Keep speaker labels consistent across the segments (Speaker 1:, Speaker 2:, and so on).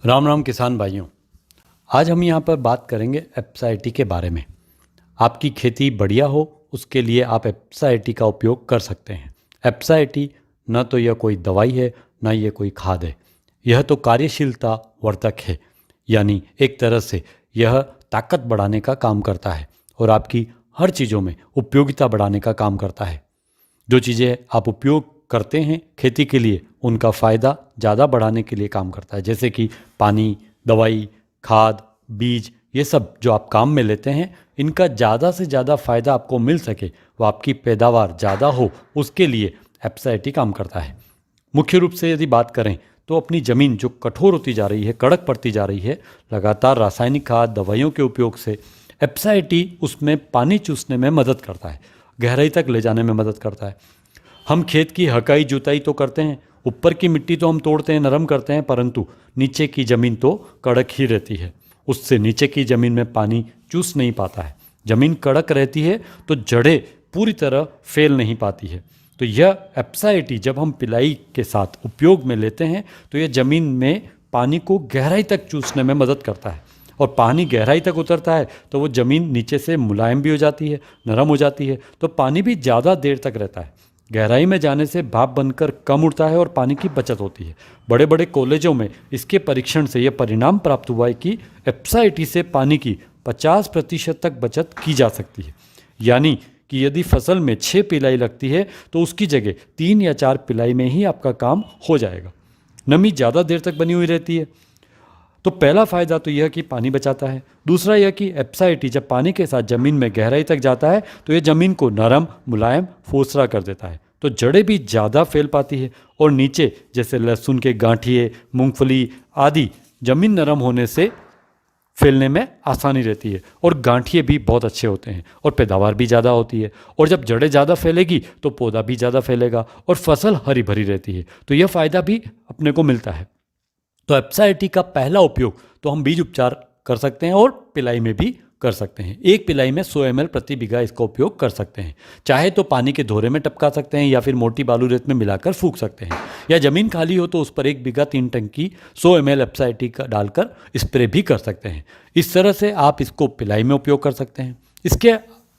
Speaker 1: राम राम किसान भाइयों। आज हम यहाँ पर बात करेंगे एप्साइटी के बारे में। आपकी खेती बढ़िया हो उसके लिए आप एप्साइटी का उपयोग कर सकते हैं। एप्साइटी न तो यह कोई दवाई है न ये कोई खाद है, यह तो कार्यशीलता वर्धक है। यानी एक तरह से यह ताकत बढ़ाने का काम करता है और आपकी हर चीज़ों में उपयोगिता बढ़ाने का काम करता है। जो चीज़ें आप उपयोग करते हैं खेती के लिए उनका फ़ायदा ज़्यादा बढ़ाने के लिए काम करता है, जैसे कि पानी, दवाई, खाद, बीज, ये सब जो आप काम में लेते हैं इनका ज़्यादा से ज़्यादा फ़ायदा आपको मिल सके, वो आपकी पैदावार ज़्यादा हो, उसके लिए एप्साइटी काम करता है। मुख्य रूप से यदि बात करें तो अपनी ज़मीन जो कठोर होती जा रही है, कड़क पड़ती जा रही है, लगातार रासायनिक खाद दवाइयों के उपयोग से एप्साइटी उसमें पानी चूसने में मदद करता है, गहराई तक ले जाने में मदद करता है। हम खेत की हकाई जुताई तो करते हैं, ऊपर की मिट्टी तो हम तोड़ते हैं, नरम करते हैं, परंतु नीचे की ज़मीन तो कड़क ही रहती है। उससे नीचे की ज़मीन में पानी चूस नहीं पाता है। ज़मीन कड़क रहती है तो जड़ें पूरी तरह फैल नहीं पाती है। तो यह एप्साइटी जब हम पिलाई के साथ उपयोग में लेते हैं तो यह ज़मीन में पानी को गहराई तक चूसने में मदद करता है। और पानी गहराई तक उतरता है तो वो ज़मीन नीचे से मुलायम भी हो जाती है, नरम हो जाती है, तो पानी भी ज़्यादा देर तक रहता है। गहराई में जाने से भाप बनकर कम उड़ता है और पानी की बचत होती है। बड़े बड़े कॉलेजों में इसके परीक्षण से यह परिणाम प्राप्त हुआ है कि एप्साइटी से पानी की 50% तक बचत की जा सकती है। यानी कि यदि फसल में 6 पिलाई लगती है तो उसकी जगह 3 या 4 पिलाई में ही आपका काम हो जाएगा। नमी ज़्यादा देर तक बनी हुई रहती है। तो पहला फ़ायदा तो यह कि पानी बचाता है। दूसरा यह कि एप्साइटी जब पानी के साथ ज़मीन में गहराई तक जाता है तो यह ज़मीन को नरम, मुलायम, फोसरा कर देता है, तो जड़ें भी ज़्यादा फैल पाती है। और नीचे जैसे लहसुन के गांठिए, मूंगफली आदि ज़मीन नरम होने से फैलने में आसानी रहती है और गांठिए भी बहुत अच्छे होते हैं और पैदावार भी ज़्यादा होती है। और जब जड़ें ज़्यादा फैलेगी तो पौधा भी ज़्यादा फैलेगा और फसल हरी भरी रहती है। तो यह फ़ायदा भी अपने को मिलता है। तो एप्साइटी का पहला उपयोग तो हम बीज उपचार कर सकते हैं और पिलाई में भी कर सकते हैं। एक पिलाई में 100 ml प्रति बीघा इसका उपयोग कर सकते हैं। चाहे तो पानी के धोरे में टपका सकते हैं या फिर मोटी बालू रेत में मिलाकर फूंक सकते हैं, या ज़मीन खाली हो तो उस पर 1 बीघा 3 टंकी 100 ml एप्साइटी का डालकर स्प्रे भी कर सकते हैं। इस तरह से आप इसको पिलाई में उपयोग कर सकते हैं। इसके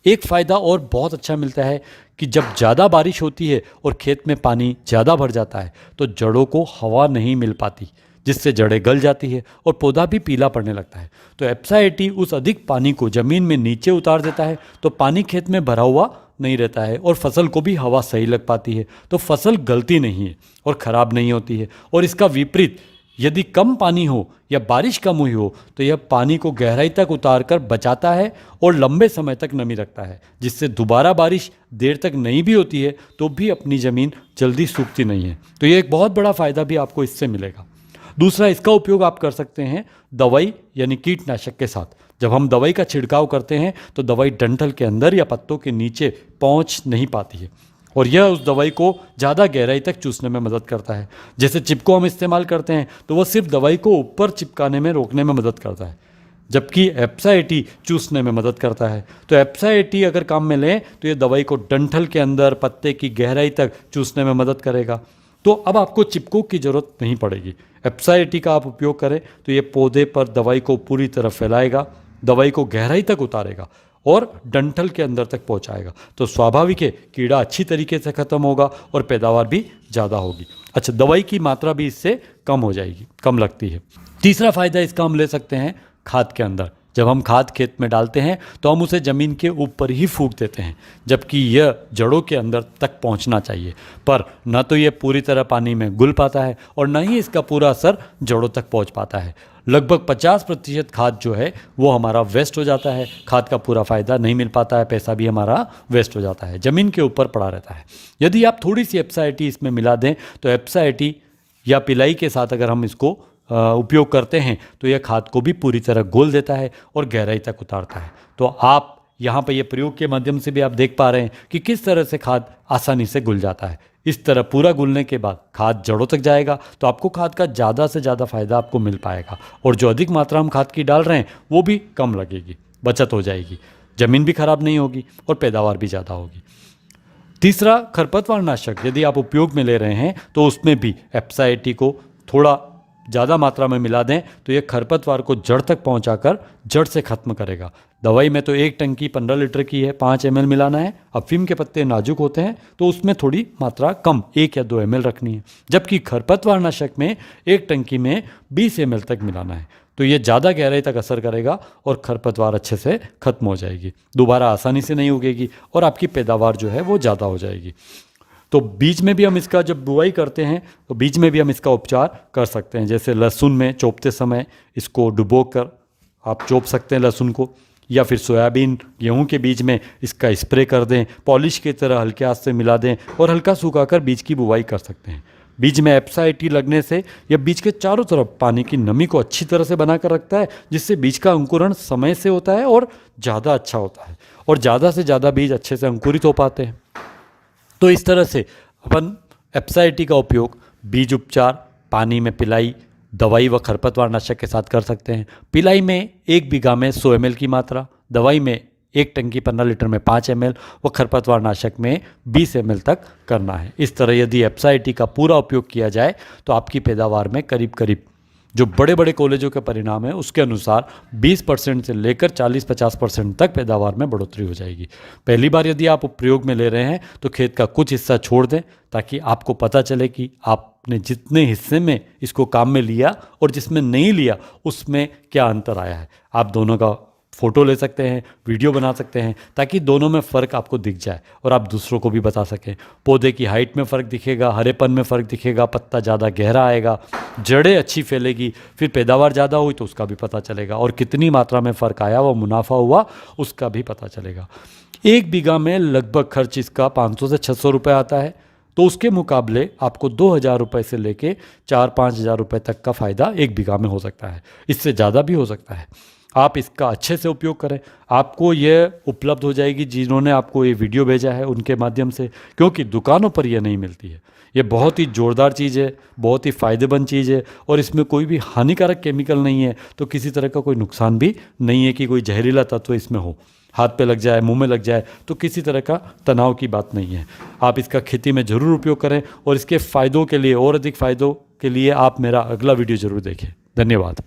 Speaker 1: एक फ़ायदा और बहुत अच्छा मिलता है कि जब ज़्यादा बारिश होती है और खेत में पानी ज़्यादा भर जाता है तो जड़ों को हवा नहीं मिल पाती, जिससे जड़ें गल जाती है और पौधा भी पीला पड़ने लगता है। तो एप्साइटी उस अधिक पानी को ज़मीन में नीचे उतार देता है, तो पानी खेत में भरा हुआ नहीं रहता है और फसल को भी हवा सही लग पाती है, तो फसल गलती नहीं है और ख़राब नहीं होती है। और इसका विपरीत यदि कम पानी हो या बारिश कम हुई हो तो यह पानी को गहराई तक उतार कर बचाता है और लंबे समय तक नमी रखता है, जिससे दोबारा बारिश देर तक नहीं भी होती है तो भी अपनी ज़मीन जल्दी सूखती नहीं है। तो ये एक बहुत बड़ा फ़ायदा भी आपको इससे मिलेगा। दूसरा, इसका उपयोग आप कर सकते हैं दवाई यानी कीटनाशक के साथ। जब हम दवाई का छिड़काव करते हैं तो दवाई डंठल के अंदर या पत्तों के नीचे पहुंच नहीं पाती है और यह उस दवाई को ज़्यादा गहराई तक चूसने में मदद करता है। जैसे चिपको हम इस्तेमाल करते हैं तो वह सिर्फ दवाई को ऊपर चिपकाने में रोकने में मदद करता है, जबकि एप्साइटी चूसने में मदद करता है। तो एप्साइटी अगर काम में लें तो यह दवाई को डंठल के अंदर पत्ते की गहराई तक चूसने में मदद करेगा। तो अब आपको चिपको की ज़रूरत नहीं पड़ेगी। एप्साइटी का आप उपयोग करें तो ये पौधे पर दवाई को पूरी तरह फैलाएगा, दवाई को गहराई तक उतारेगा और डंठल के अंदर तक पहुंचाएगा। तो स्वाभाविक है कीड़ा अच्छी तरीके से ख़त्म होगा और पैदावार भी ज़्यादा होगी। अच्छा, दवाई की मात्रा भी इससे कम हो जाएगी, कम लगती है। तीसरा फ़ायदा इसका हम ले सकते हैं खाद के अंदर। जब हम खाद खेत में डालते हैं तो हम उसे ज़मीन के ऊपर ही फूंक देते हैं, जबकि यह जड़ों के अंदर तक पहुंचना चाहिए। पर न तो यह पूरी तरह पानी में घुल पाता है और न ही इसका पूरा असर जड़ों तक पहुंच पाता है। लगभग 50% खाद जो है वो हमारा वेस्ट हो जाता है। खाद का पूरा फ़ायदा नहीं मिल पाता है, पैसा भी हमारा वेस्ट हो जाता है, ज़मीन के ऊपर पड़ा रहता है। यदि आप थोड़ी सी एप्साइटी इसमें मिला दें तो एप्साइटी या पिलाई के साथ अगर हम इसको उपयोग करते हैं तो यह खाद को भी पूरी तरह घोल देता है और गहराई तक उतारता है। तो आप यहाँ पर ये प्रयोग के माध्यम से भी आप देख पा रहे हैं कि किस तरह से खाद आसानी से घुल जाता है। इस तरह पूरा घुलने के बाद खाद जड़ों तक जाएगा तो आपको खाद का ज़्यादा से ज़्यादा फ़ायदा आपको मिल पाएगा और जो अधिक मात्रा हम खाद की डाल रहे हैं वो भी कम लगेगी, बचत हो जाएगी, ज़मीन भी खराब नहीं होगी और पैदावार भी ज़्यादा होगी। तीसरा, खरपतवार नाशक यदि आप उपयोग में ले रहे हैं तो उसमें भी एप्साइटी को थोड़ा ज़्यादा मात्रा में मिला दें तो ये खरपतवार को जड़ तक पहुंचाकर जड़ से ख़त्म करेगा। दवाई में तो एक टंकी 15 लीटर की है, 5 ml मिलाना है। अफीम के पत्ते नाजुक होते हैं तो उसमें थोड़ी मात्रा कम 1 या 2 ml रखनी है, जबकि खरपतवार नाशक में एक टंकी में 20 ml तक मिलाना है। तो ये ज़्यादा गहराई तक असर करेगा और खरपतवार अच्छे से ख़त्म हो जाएगी, दोबारा आसानी से नहीं उगेगी और आपकी पैदावार जो है वो ज़्यादा हो जाएगी। तो बीज में भी हम इसका जब बुआई करते हैं तो बीज में भी हम इसका उपचार कर सकते हैं। जैसे लहसुन में चोपते समय इसको डुबो कर आप चोप सकते हैं लहसुन को, या फिर सोयाबीन गेहूं के बीज में इसका स्प्रे कर दें, पॉलिश की तरह हल्के हाथ से मिला दें और हल्का सुखाकर बीज की बुआई कर सकते हैं। बीज में एप्साइटी लगने से यह बीज के चारों तरफ पानी की नमी को अच्छी तरह से बनाकर रखता है, जिससे बीज का अंकुरण समय से होता है और ज़्यादा अच्छा होता है और ज़्यादा से ज़्यादा बीज अच्छे से अंकुरित हो पाते हैं। तो इस तरह से अपन एप्साइटी का उपयोग बीज उपचार, पानी में पिलाई, दवाई व खरपतवार नाशक के साथ कर सकते हैं। पिलाई में 1 बीघा में 100 ml की मात्रा, दवाई में एक टंकी 15 लीटर में 5 ml व खरपतवार नाशक में 20 ml तक करना है। इस तरह यदि एप्साइटी का पूरा उपयोग किया जाए तो आपकी पैदावार में करीब करीब जो बड़े बड़े कॉलेजों के परिणाम है उसके अनुसार 20% से लेकर 40-50% तक पैदावार में बढ़ोतरी हो जाएगी। पहली बार यदि आप प्रयोग में ले रहे हैं तो खेत का कुछ हिस्सा छोड़ दें ताकि आपको पता चले कि आपने जितने हिस्से में इसको काम में लिया और जिसमें नहीं लिया उसमें क्या अंतर आया है। आप दोनों का फ़ोटो ले सकते हैं, वीडियो बना सकते हैं ताकि दोनों में फ़र्क आपको दिख जाए और आप दूसरों को भी बता सकें। पौधे की हाइट में फ़र्क दिखेगा, हरेपन में फ़र्क दिखेगा, पत्ता ज़्यादा गहरा आएगा, जड़ें अच्छी फैलेगी, फिर पैदावार ज़्यादा हुई तो उसका भी पता चलेगा और कितनी मात्रा में फ़र्क आया व मुनाफा हुआ उसका भी पता चलेगा। 1 बीघा में लगभग खर्च इसका 500 से 600 रुपये आता है, तो उसके मुकाबले आपको 2000 रुपये से लेके 4-5 हज़ार रुपये तक का फ़ायदा 1 बीघा में हो सकता है। इससे ज़्यादा भी हो सकता है। आप इसका अच्छे से उपयोग करें। आपको ये उपलब्ध हो जाएगी जिन्होंने आपको ये वीडियो भेजा है उनके माध्यम से, क्योंकि दुकानों पर ये नहीं मिलती है। ये बहुत ही ज़ोरदार चीज़ है, बहुत ही फ़ायदेमंद चीज़ है और इसमें कोई भी हानिकारक केमिकल नहीं है, तो किसी तरह का कोई नुकसान भी नहीं है कि कोई जहरीला तत्व इसमें हो, हाथ पे लग जाए, मुंह में लग जाए, तो किसी तरह का तनाव की बात नहीं है। आप इसका खेती में ज़रूर उपयोग करें और इसके फ़ायदों के लिए और अधिक फ़ायदों के लिए आप मेरा अगला वीडियो ज़रूर देखें। धन्यवाद।